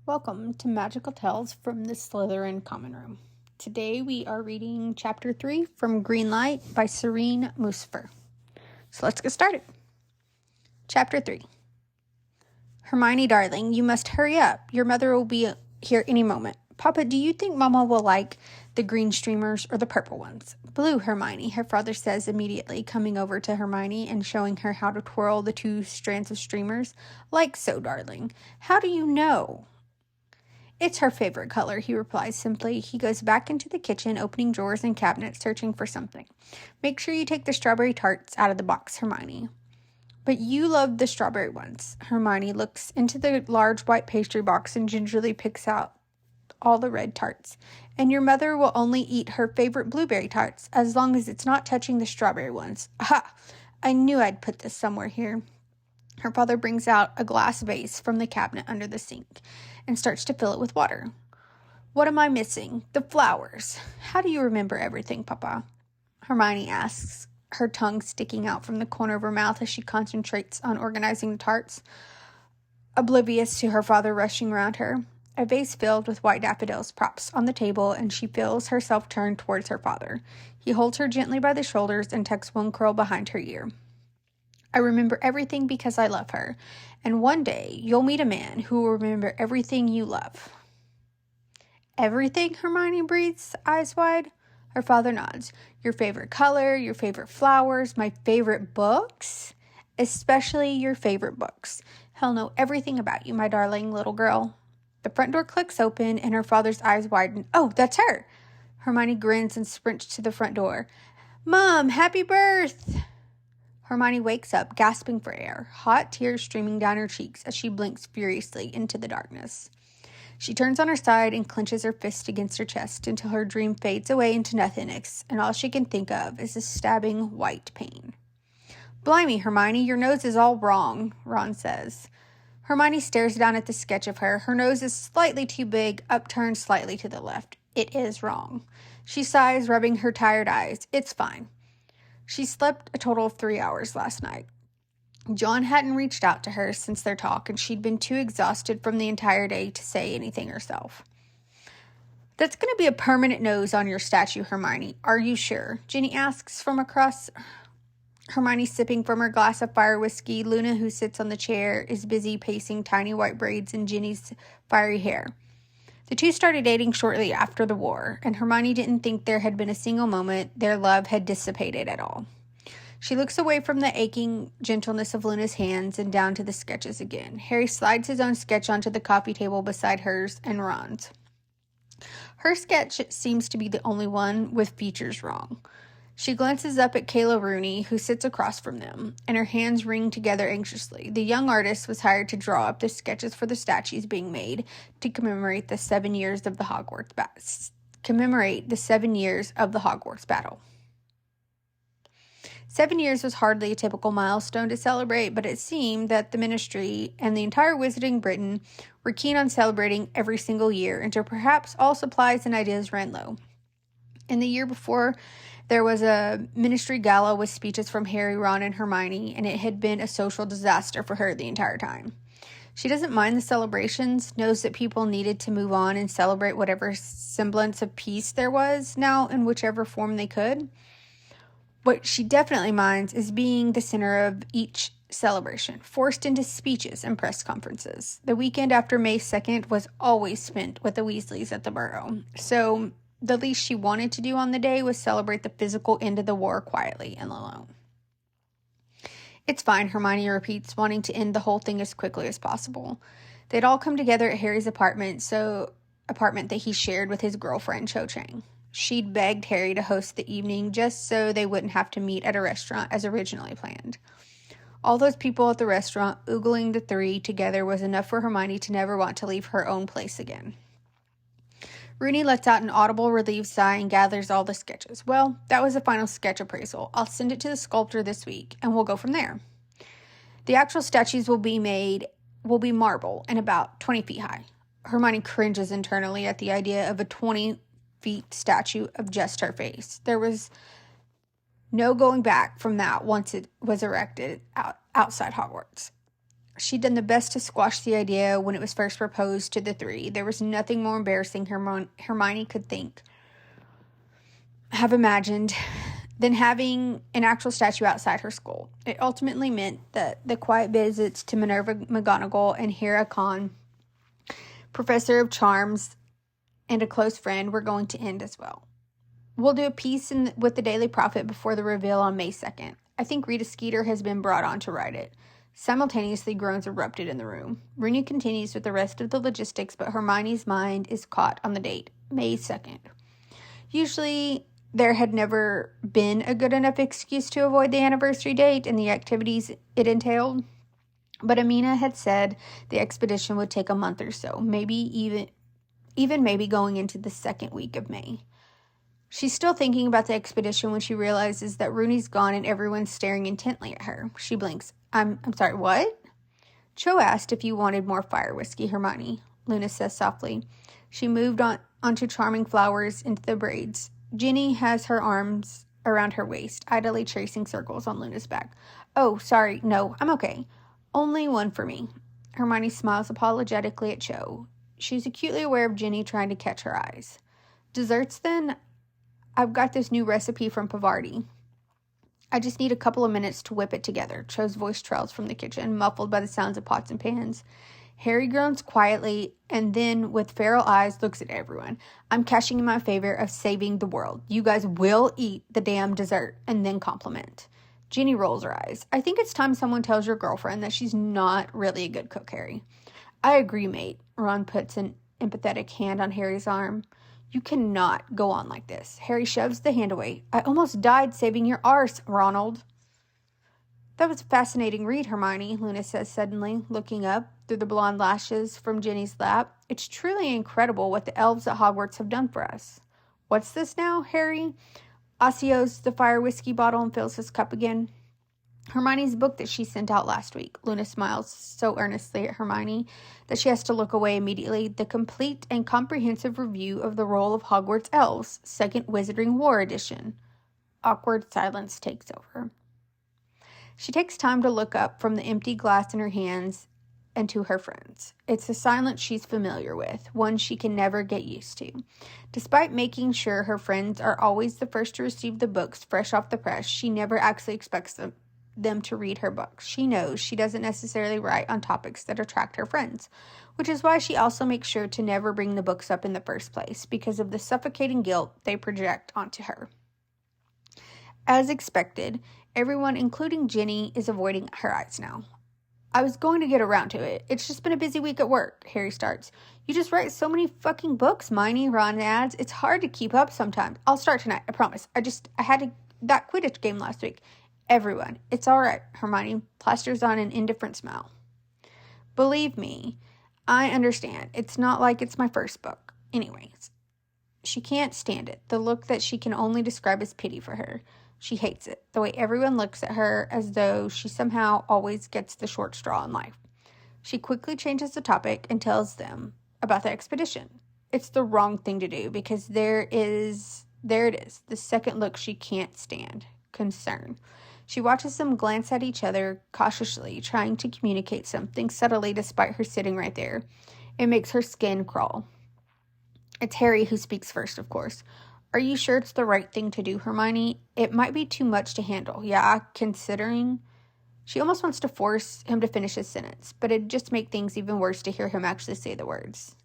Welcome to Magical Tales from the Slytherin Common Room. Today we are reading Chapter 3 from Greenlight by Serene Musifer. So let's get started. Chapter 3. Hermione, darling, you must hurry up. Your mother will be here any moment. Papa, do you think Mama will like the green streamers or the purple ones? Blue, Hermione, her father says immediately, coming over to Hermione and showing her how to twirl the two strands of streamers. Like so, darling. How do you know? It's her favorite color, he replies simply. He goes back into the kitchen, opening drawers and cabinets, searching for something. Make sure you take the strawberry tarts out of the box, Hermione. But you love the strawberry ones. Hermione looks into the large white pastry box and gingerly picks out all the red tarts. And your mother will only eat her favorite blueberry tarts, as long as it's not touching the strawberry ones. Aha! I knew I'd put this somewhere here. Her father brings out a glass vase from the cabinet under the sink and starts to fill it with water. What am I missing? The flowers. How do you remember everything, Papa? Hermione asks, her tongue sticking out from the corner of her mouth as she concentrates on organizing the tarts, oblivious to her father rushing around her. A vase filled with white daffodils props on the table, and she feels herself turn towards her father. He holds her gently by the shoulders and tucks one curl behind her ear. I remember everything because I love her, and one day you'll meet a man who will remember everything you love. Everything, Hermione breathes, eyes wide. Her father nods. Your favorite color, your favorite flowers, my favorite books, especially your favorite books. He'll know everything about you, my darling little girl. The front door clicks open, and her father's eyes widen. Oh, that's her! Hermione grins and sprints to the front door. Mom, happy birth! Hermione wakes up, gasping for air, hot tears streaming down her cheeks as she blinks furiously into the darkness. She turns on her side and clenches her fist against her chest until her dream fades away into nothingness, and all she can think of is a stabbing white pain. Blimey, Hermione, your nose is all wrong, Ron says. Hermione stares down at the sketch of her. Her nose is slightly too big, upturned slightly to the left. It is wrong. She sighs, rubbing her tired eyes. It's fine. She slept a total of 3 hours last night. John hadn't reached out to her since their talk, and she'd been too exhausted from the entire day to say anything herself. That's going to be a permanent nose on your statue, Hermione. Are you sure? Ginny asks from across. Hermione sipping from her glass of fire whiskey. Luna, who sits on the chair, is busy pacing tiny white braids in Ginny's fiery hair. The two started dating shortly after the war, and Hermione didn't think there had been a single moment their love had dissipated at all. She looks away from the aching gentleness of Luna's hands and down to the sketches again. Harry slides his own sketch onto the coffee table beside hers and Ron's. Her sketch seems to be the only one with features wrong. She glances up at Kayla Rooney, who sits across from them, and her hands ring together anxiously. The young artist was hired to draw up the sketches for the statues being made to commemorate the 7 years of the Hogwarts battle. 7 years was hardly a typical milestone to celebrate, but it seemed that the Ministry and the entire Wizarding Britain were keen on celebrating every single year, until perhaps all supplies and ideas ran low. In the year before, there was a Ministry gala with speeches from Harry, Ron, and Hermione, and it had been a social disaster for her the entire time. She doesn't mind the celebrations, knows that people needed to move on and celebrate whatever semblance of peace there was now in whichever form they could. What she definitely minds is being the center of each celebration, forced into speeches and press conferences. The weekend after May 2nd was always spent with the Weasleys at the Burrow, so the least she wanted to do on the day was celebrate the physical end of the war quietly and alone. It's fine, Hermione repeats, wanting to end the whole thing as quickly as possible. They'd all come together at Harry's apartment that he shared with his girlfriend, Cho Chang. She'd begged Harry to host the evening just so they wouldn't have to meet at a restaurant as originally planned. All those people at the restaurant oogling the three together was enough for Hermione to never want to leave her own place again. Rooney lets out an audible relieved sigh and gathers all the sketches. Well, that was the final sketch appraisal. I'll send it to the sculptor this week, and we'll go from there. The actual statues will be marble and about 20 feet high. Hermione cringes internally at the idea of a 20-feet statue of just her face. There was no going back from that once it was erected outside Hogwarts. She'd done the best to squash the idea when it was first proposed to the three. There was nothing more embarrassing Hermione could have imagined than having an actual statue outside her school. It ultimately meant that the quiet visits to Minerva McGonagall and Hera Khan, Professor of Charms, and a close friend, were going to end as well. We'll do a piece with the Daily Prophet before the reveal on May 2nd. I think Rita Skeeter has been brought on to write it. Simultaneously, groans erupted in the room. Rooney continues with the rest of the logistics, but Hermione's mind is caught on the date, May 2nd. Usually, there had never been a good enough excuse to avoid the anniversary date and the activities it entailed, but Amina had said the expedition would take a month or so, maybe even maybe going into the second week of May. She's still thinking about the expedition when she realizes that Rooney's gone and everyone's staring intently at her. She blinks. I'm sorry, what? Cho asked if you wanted more fire whiskey, Hermione, Luna says softly. She moved onto charming flowers into the braids. Ginny has her arms around her waist, idly tracing circles on Luna's back. Oh, sorry, no, I'm okay. Only one for me. Hermione smiles apologetically at Cho. She's acutely aware of Ginny trying to catch her eyes. Desserts, then? I've got this new recipe from Pavarti. I just need a couple of minutes to whip it together. Cho's voice trails from the kitchen, muffled by the sounds of pots and pans. Harry groans quietly and then, with feral eyes, looks at everyone. I'm cashing in my favor of saving the world. You guys will eat the damn dessert and then compliment. Ginny rolls her eyes. I think it's time someone tells your girlfriend that she's not really a good cook, Harry. I agree, mate. Ron puts an empathetic hand on Harry's arm. You cannot go on like this. Harry shoves the hand away. I almost died saving your arse, Ronald. That was a fascinating read, Hermione, Luna says suddenly, looking up through the blonde lashes from Ginny's lap. It's truly incredible what the elves at Hogwarts have done for us. What's this now, Harry? Ossios the fire whiskey bottle and fills his cup again. Hermione's book that she sent out last week. Luna smiles so earnestly at Hermione that she has to look away immediately. The complete and comprehensive review of the role of Hogwarts elves, Second Wizarding War edition. Awkward silence takes over. She takes time to look up from the empty glass in her hands and to her friends. It's a silence she's familiar with, one she can never get used to. Despite making sure her friends are always the first to receive the books fresh off the press, she never actually expects them to read her books. She knows she doesn't necessarily write on topics that attract her friends, which is why she also makes sure to never bring the books up in the first place, because of the suffocating guilt they project onto her. As expected, everyone, including Ginny, is avoiding her eyes now. I was going to get around to it. It's just been a busy week at work, Harry starts. You just write so many fucking books, Miney, Ron adds. It's hard to keep up sometimes. I'll start tonight, I promise. I had that Quidditch game last week. Everyone, it's all right, Hermione plasters on an indifferent smile. Believe me, I understand. It's not like it's my first book. Anyways, she can't stand it. The look that she can only describe as pity for her. She hates it. The way everyone looks at her as though she somehow always gets the short straw in life. She quickly changes the topic and tells them about the expedition. It's the wrong thing to do because there it is, the second look she can't stand. Concern. She watches them glance at each other cautiously, trying to communicate something subtly despite her sitting right there. It makes her skin crawl. It's Harry who speaks first, of course. Are you sure it's the right thing to do, Hermione? It might be too much to handle. Yeah, considering... She almost wants to force him to finish his sentence, but it'd just make things even worse to hear him actually say the words.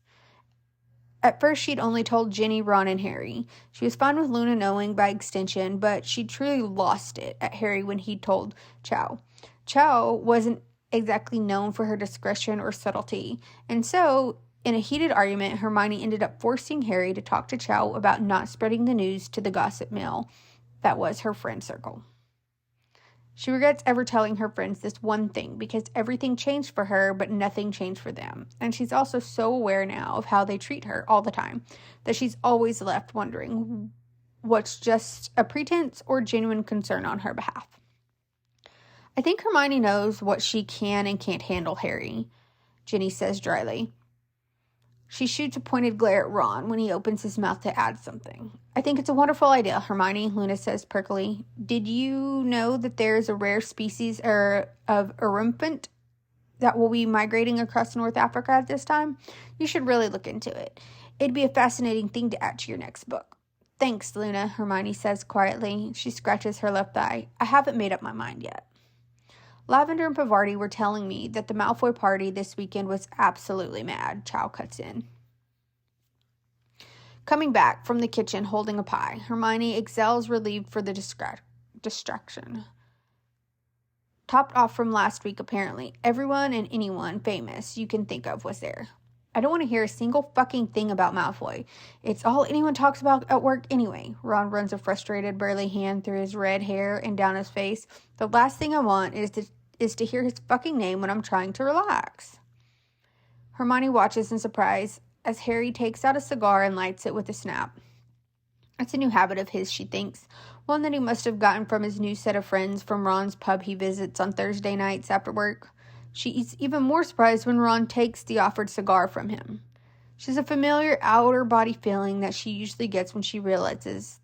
At first, she'd only told Ginny, Ron, and Harry. She was fine with Luna knowing by extension, but she truly lost it at Harry when he told Cho. Cho wasn't exactly known for her discretion or subtlety, and so, in a heated argument, Hermione ended up forcing Harry to talk to Cho about not spreading the news to the gossip mill that was her friend circle. She regrets ever telling her friends this one thing because everything changed for her, but nothing changed for them. And she's also so aware now of how they treat her all the time that she's always left wondering what's just a pretense or genuine concern on her behalf. I think Hermione knows what she can and can't handle, Harry, Ginny says dryly. She shoots a pointed glare at Ron when he opens his mouth to add something. I think it's a wonderful idea, Hermione, Luna says perkily. Did you know that there is a rare species of Erumpent that will be migrating across North Africa at this time, you should really look into it. It'd be a fascinating thing to add to your next book. Thanks, Luna, Hermione says quietly. She scratches her left eye. I haven't made up my mind yet. Lavender and Pavarti were telling me that the Malfoy party this weekend was absolutely mad, Chow cuts in. Coming back from the kitchen holding a pie, Hermione exhales relieved for the distraction. Topped off from last week, apparently. Everyone and anyone famous you can think of was there. I don't want to hear a single fucking thing about Malfoy. It's all anyone talks about at work anyway. Ron runs a frustrated, burly hand through his red hair and down his face. The last thing I want is to hear his fucking name when I'm trying to relax. Hermione watches in surprise as Harry takes out a cigar and lights it with a snap. It's a new habit of his, she thinks. One that he must have gotten from his new set of friends from Ron's pub he visits on Thursday nights after work. She's even more surprised when Ron takes the offered cigar from him. She's a familiar outer body feeling that she usually gets when she realizes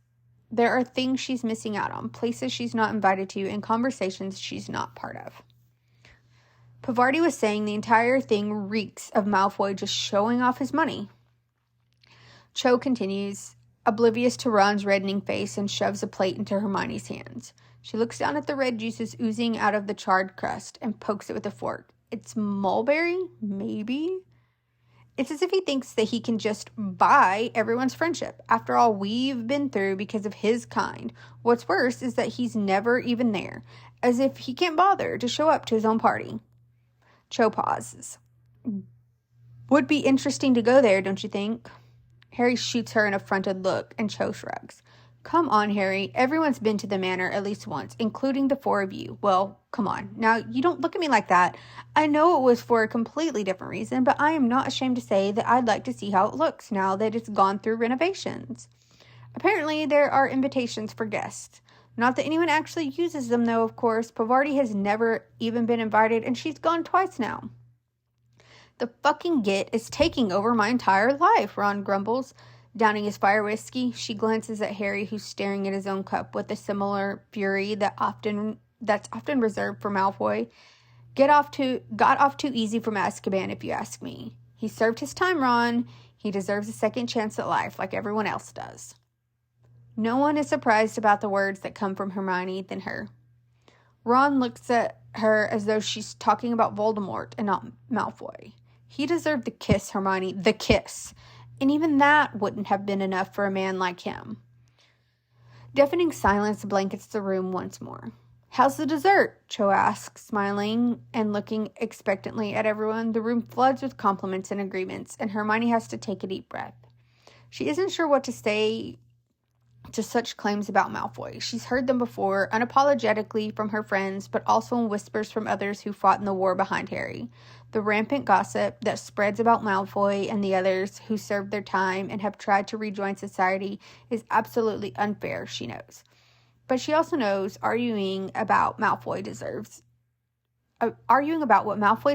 there are things she's missing out on, places she's not invited to, and conversations she's not part of. Pavarti was saying the entire thing reeks of Malfoy just showing off his money. Cho continues, oblivious to Ron's reddening face, and shoves a plate into Hermione's hands. She looks down at the red juices oozing out of the charred crust and pokes it with a fork. It's mulberry? Maybe? It's as if he thinks that he can just buy everyone's friendship. After all we've been through because of his kind. What's worse is that he's never even there. As if he can't bother to show up to his own party. Cho pauses. Would be interesting to go there, don't you think? Harry shoots her an affronted look, and Cho shrugs. Come on, Harry. Everyone's been to the manor at least once, including the four of you. Well, come on. Now, you don't look at me like that. I know it was for a completely different reason, but I am not ashamed to say that I'd like to see how it looks now that it's gone through renovations. Apparently, there are invitations for guests. Not that anyone actually uses them, though, of course. Pavarti has never even been invited, and she's gone twice now. The fucking git is taking over my entire life, Ron grumbles. Downing his fire whiskey, she glances at Harry, who's staring at his own cup with a similar fury that's often reserved for Malfoy. Got off too easy from Azkaban, if you ask me. He served his time, Ron. He deserves a second chance at life, like everyone else does. No one is surprised about the words that come from Hermione than her. Ron looks at her as though she's talking about Voldemort and not Malfoy. He deserved the kiss, Hermione, the kiss. And even that wouldn't have been enough for a man like him. Deafening silence blankets the room once more. How's the dessert? Cho asks, smiling and looking expectantly at everyone. The room floods with compliments and agreements, and Hermione has to take a deep breath. She isn't sure what to say to such claims about Malfoy. She's heard them before, unapologetically from her friends, but also in whispers from others who fought in the war behind Harry. The rampant gossip that spreads about Malfoy and the others who served their time and have tried to rejoin society is absolutely unfair, she knows. But she also knows arguing about what Malfoy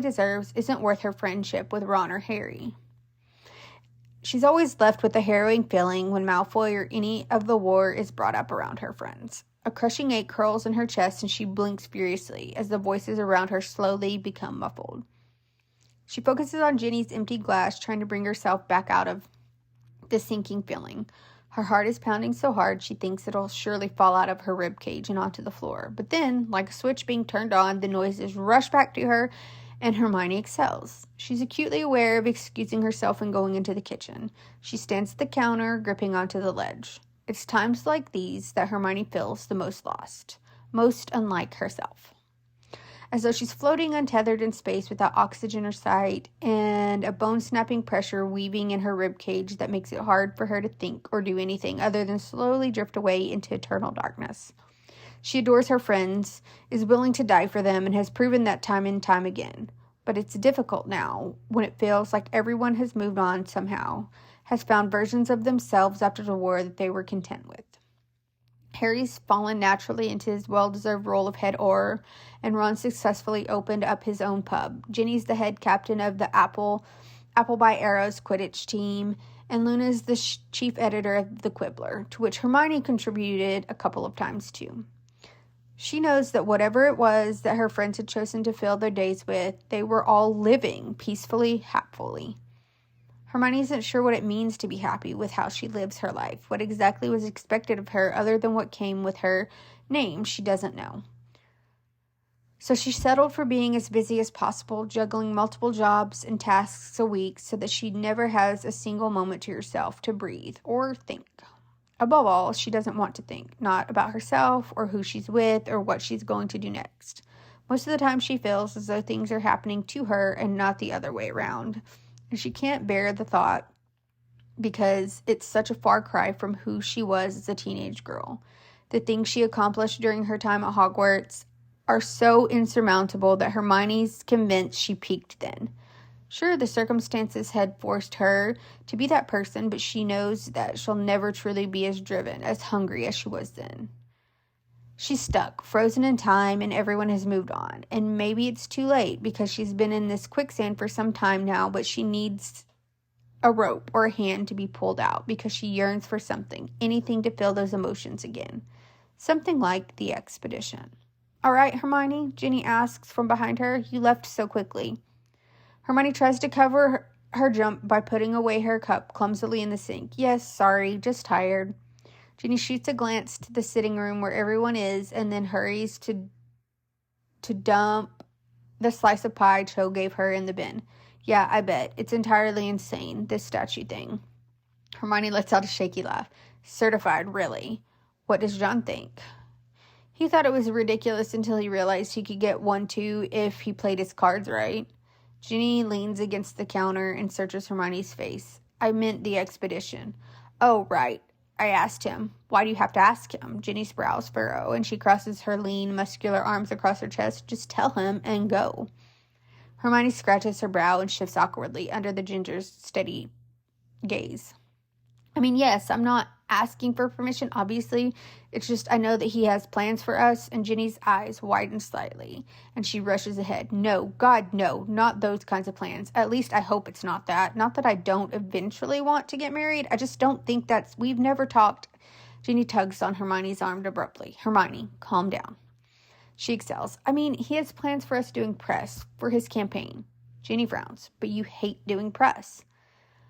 deserves isn't worth her friendship with Ron or Harry. She's always left with a harrowing feeling when Malfoy or any of the war is brought up around her friends. A crushing ache curls in her chest and she blinks furiously as the voices around her slowly become muffled. She focuses on Ginny's empty glass, trying to bring herself back out of the sinking feeling. Her heart is pounding so hard she thinks it'll surely fall out of her ribcage and onto the floor. But then, like a switch being turned on, the noises rush back to her, and Hermione excels. She's acutely aware of excusing herself and going into the kitchen. She stands at the counter, gripping onto the ledge. It's times like these that Hermione feels the most lost, most unlike herself. As though she's floating untethered in space without oxygen or sight, and a bone-snapping pressure weaving in her ribcage that makes it hard for her to think or do anything other than slowly drift away into eternal darkness. She adores her friends, is willing to die for them, and has proven that time and time again. But it's difficult now, when it feels like everyone has moved on somehow, has found versions of themselves after the war that they were content with. Harry's fallen naturally into his well-deserved role of head orar, and Ron successfully opened up his own pub. Ginny's the head captain of the Apple by Arrows Quidditch team, and Luna's the chief editor of the Quibbler, to which Hermione contributed a couple of times too. She knows that whatever it was that her friends had chosen to fill their days with, they were all living peacefully, happily. Hermione isn't sure what it means to be happy with how she lives her life. What exactly was expected of her other than what came with her name, she doesn't know. So she settled for being as busy as possible, juggling multiple jobs and tasks a week so that she never has a single moment to herself to breathe or think. Above all, she doesn't want to think, not about herself or who she's with or what she's going to do next. Most of the time she feels as though things are happening to her and not the other way around. And she can't bear the thought because it's such a far cry from who she was as a teenage girl. The things she accomplished during her time at Hogwarts are so insurmountable that Hermione's convinced she peaked then. Sure, the circumstances had forced her to be that person, but she knows that she'll never truly be as driven, as hungry as she was then. She's stuck, frozen in time, and everyone has moved on. And maybe it's too late because she's been in this quicksand for some time now, but she needs a rope or a hand to be pulled out because she yearns for something, anything to feel those emotions again. Something like the expedition. "All right, Hermione?" Ginny asks from behind her. "You left so quickly." Hermione tries to cover her jump by putting away her cup clumsily in the sink. "Yes, sorry, just tired." Ginny shoots a glance to the sitting room where everyone is and then hurries to dump the slice of pie Cho gave her in the bin. "Yeah, I bet. It's entirely insane, this statue thing." Hermione lets out a shaky laugh. "Certified, really. What does John think?" He thought it was ridiculous until he realized he could get one too if he played his cards right. Ginny leans against the counter and searches Hermione's face. "I meant the expedition." "Oh, right. I asked him." "Why do you have to ask him?" Ginny's brows furrow, and she crosses her lean, muscular arms across her chest. "Just tell him and go." Hermione scratches her brow and shifts awkwardly under the ginger's steady gaze. "I mean, yes, I'm not asking for permission, obviously. It's just I know that he has plans for us," and Ginny's eyes widen slightly, and she rushes ahead. "No, God, no, not those kinds of plans. At least I hope it's not that. Not that I don't eventually want to get married. I just don't think we've never talked." Ginny tugs on Hermione's arm abruptly. "Hermione, calm down." She exhales. "I mean, he has plans for us doing press for his campaign." Ginny frowns. "But you hate doing press."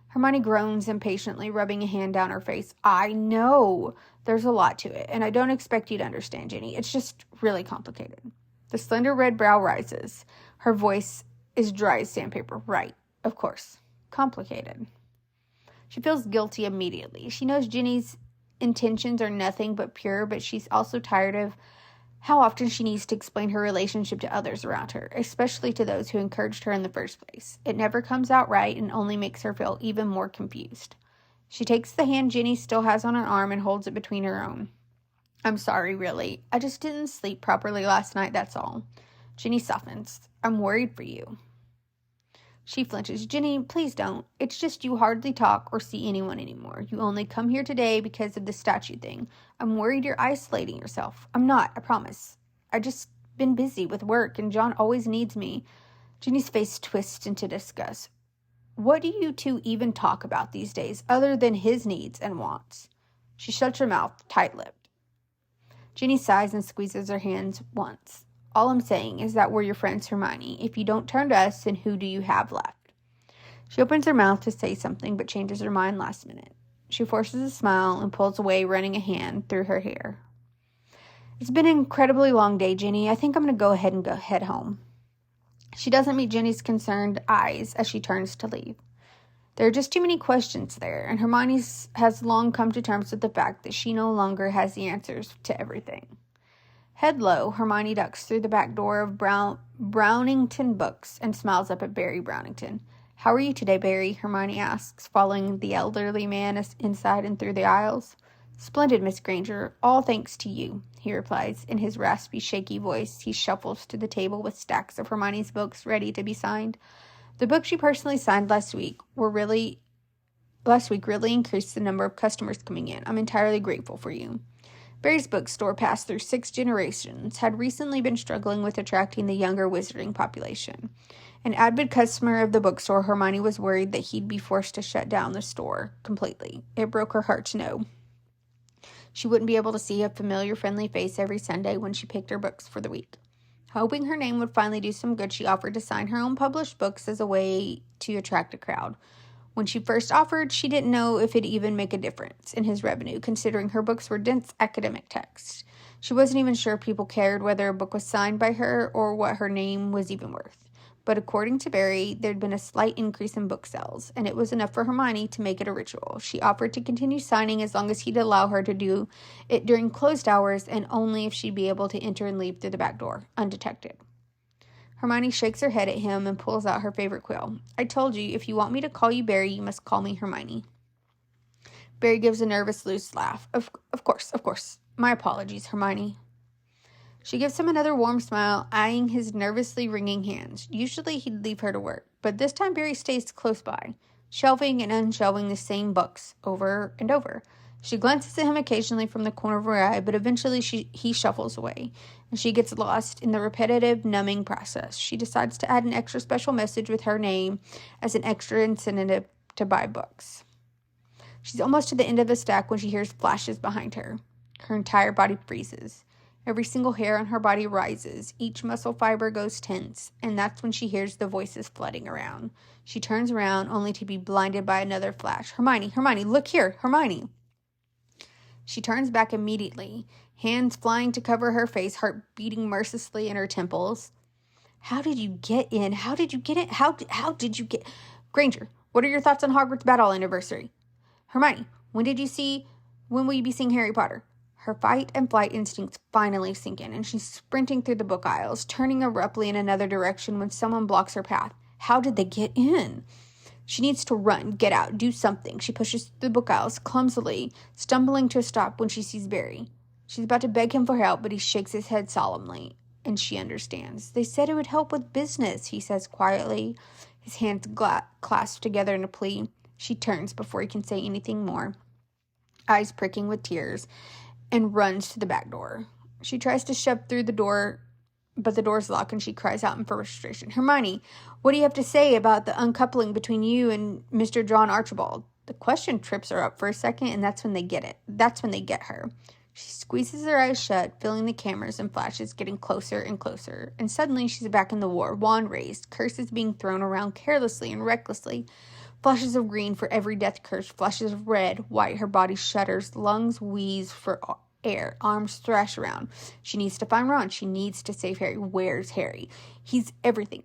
Hermione groans impatiently, rubbing a hand down her face. "I know. There's a lot to it, and I don't expect you to understand, Ginny. It's just really complicated." The slender red brow rises. Her voice is dry as sandpaper. "Right, of course. Complicated." She feels guilty immediately. She knows Ginny's intentions are nothing but pure, but she's also tired of how often she needs to explain her relationship to others around her, especially to those who encouraged her in the first place. It never comes out right and only makes her feel even more confused. She takes the hand Ginny still has on her arm and holds it between her own. "I'm sorry, really. I just didn't sleep properly last night, that's all." Ginny softens. "I'm worried for you." She flinches. "Ginny, please don't. It's just you hardly talk or see anyone anymore. You only come here today because of the statue thing. I'm worried you're isolating yourself." "I'm not, I promise. I just been busy with work and John always needs me." Ginny's face twists into disgust. "What do you two even talk about these days other than his needs and wants?" She shuts her mouth, tight-lipped. Ginny sighs and squeezes her hands once. "All I'm saying is that we're your friends, Hermione. If you don't turn to us, then who do you have left?" She opens her mouth to say something, but changes her mind last minute. She forces a smile and pulls away, running a hand through her hair. "It's been an incredibly long day, Ginny. I think I'm going to go ahead and head home." She doesn't meet Ginny's concerned eyes as she turns to leave. There are just too many questions there, and Hermione has long come to terms with the fact that she no longer has the answers to everything. Head low, Hermione ducks through the back door of Brownington Books and smiles up at Barry Brownington. "How are you today, Barry?" Hermione asks, following the elderly man inside and through the aisles. "Splendid, Miss Granger. All thanks to you," he replies. In his raspy, shaky voice, he shuffles to the table with stacks of Hermione's books ready to be signed. The books she personally signed last week really increased the number of customers coming in. I'm entirely grateful for you. Barry's bookstore, passed through 6 generations, had recently been struggling with attracting the younger wizarding population. An avid customer of the bookstore, Hermione was worried that he'd be forced to shut down the store completely. It broke her heart to know. She wouldn't be able to see a familiar, friendly face every Sunday when she picked her books for the week. Hoping her name would finally do some good, she offered to sign her own published books as a way to attract a crowd. When she first offered, she didn't know if it'd even make a difference in his revenue, considering her books were dense academic texts. She wasn't even sure if people cared whether a book was signed by her or what her name was even worth. But according to Barry, there'd been a slight increase in book sales, and it was enough for Hermione to make it a ritual. She offered to continue signing as long as he'd allow her to do it during closed hours, and only if she'd be able to enter and leave through the back door, undetected. Hermione shakes her head at him and pulls out her favorite quill. I told you, if you want me to call you Barry, you must call me Hermione. Barry gives a nervous, loose laugh. Of course. My apologies, Hermione. She gives him another warm smile, eyeing his nervously wringing hands. Usually he'd leave her to work, but this time Barry stays close by, shelving and unshelving the same books over and over. She glances at him occasionally from the corner of her eye, but eventually he shuffles away, and she gets lost in the repetitive, numbing process. She decides to add an extra special message with her name as an extra incentive to buy books. She's almost to the end of the stack when she hears flashes behind her. Her entire body freezes. Every single hair on her body rises. Each muscle fiber goes tense, and that's when she hears the voices flooding around. She turns around only to be blinded by another flash. Hermione, look here, Hermione. She turns back immediately, hands flying to cover her face, heart beating mercilessly in her temples. How did you get in? How did you get in? How did you get... Granger, what are your thoughts on Hogwarts Battle Anniversary? Hermione, when will you be seeing Harry Potter? Her fight and flight instincts finally sink in, and she's sprinting through the book aisles, turning abruptly in another direction when someone blocks her path. How did they get in? She needs to run, get out, do something. She pushes through the book aisles clumsily, stumbling to a stop when she sees Barry. She's about to beg him for help, but he shakes his head solemnly, and she understands. They said it would help with business, he says quietly, his hands clasped together in a plea. She turns before he can say anything more, eyes pricking with tears, and runs to the back door. She tries to shove through the door, but the door's locked, and she cries out in frustration. Hermione, what do you have to say about the uncoupling between you and Mr. John Archibald? The question trips her up for a second, and that's when they get it. That's when they get her. She squeezes her eyes shut, feeling the cameras and flashes getting closer and closer, and suddenly she's back in the war, wand raised, curses being thrown around carelessly and recklessly. Flashes of green for every death curse, flashes of red, white, her body shudders, lungs wheeze for air, arms thrash around. She needs to find Ron. She needs to save Harry. Where's Harry? He's everything.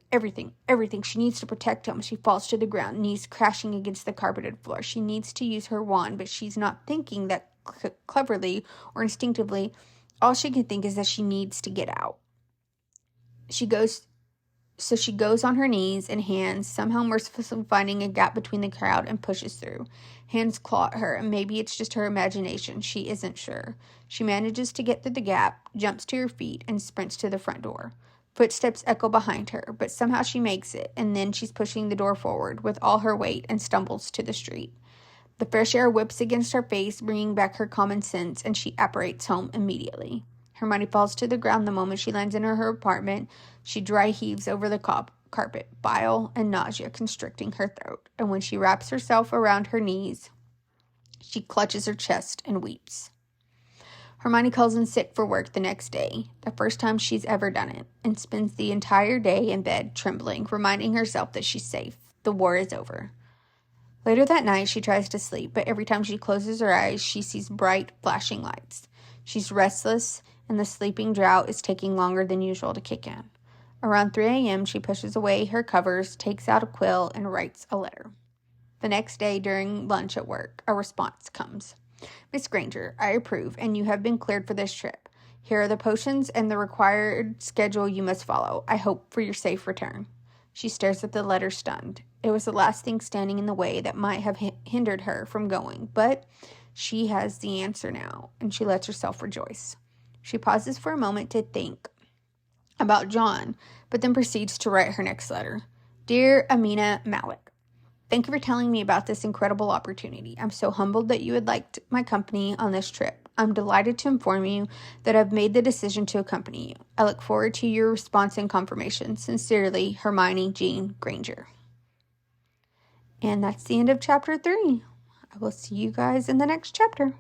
She needs to protect him. She falls to the ground, knees crashing against the carpeted floor. She needs to use her wand, but she's not thinking that cleverly or instinctively. All she can think is that she needs to get out. She goes on her knees and hands, somehow mercifully finding a gap between the crowd, and pushes through. Hands claw at her, and maybe it's just her imagination. She isn't sure. She manages to get through the gap, jumps to her feet, and sprints to the front door. Footsteps echo behind her, but somehow she makes it, and then she's pushing the door forward with all her weight and stumbles to the street. The fresh air whips against her face, bringing back her common sense, and she apparates home immediately. Hermione falls to the ground the moment she lands in her apartment. She dry heaves over the carpet, bile and nausea constricting her throat, and when she wraps herself around her knees, she clutches her chest and weeps. Hermione calls in sick for work the next day, the first time she's ever done it, and spends the entire day in bed, trembling, reminding herself that she's safe. The war is over. Later that night, she tries to sleep, but every time she closes her eyes, she sees bright, flashing lights. She's restless, and the sleeping drought is taking longer than usual to kick in. Around 3 a.m., she pushes away her covers, takes out a quill, and writes a letter. The next day, during lunch at work, a response comes. Miss Granger, I approve, and you have been cleared for this trip. Here are the potions and the required schedule you must follow. I hope for your safe return. She stares at the letter stunned. It was the last thing standing in the way that might have hindered her from going, but she has the answer now, and she lets herself rejoice. She pauses for a moment to think about John, but then proceeds to write her next letter. Dear Amina Malik, thank you for telling me about this incredible opportunity. I'm so humbled that you would like my company on this trip. I'm delighted to inform you that I've made the decision to accompany you. I look forward to your response and confirmation. Sincerely, Hermione Jean Granger. And that's the end of chapter 3. I will see you guys in the next chapter.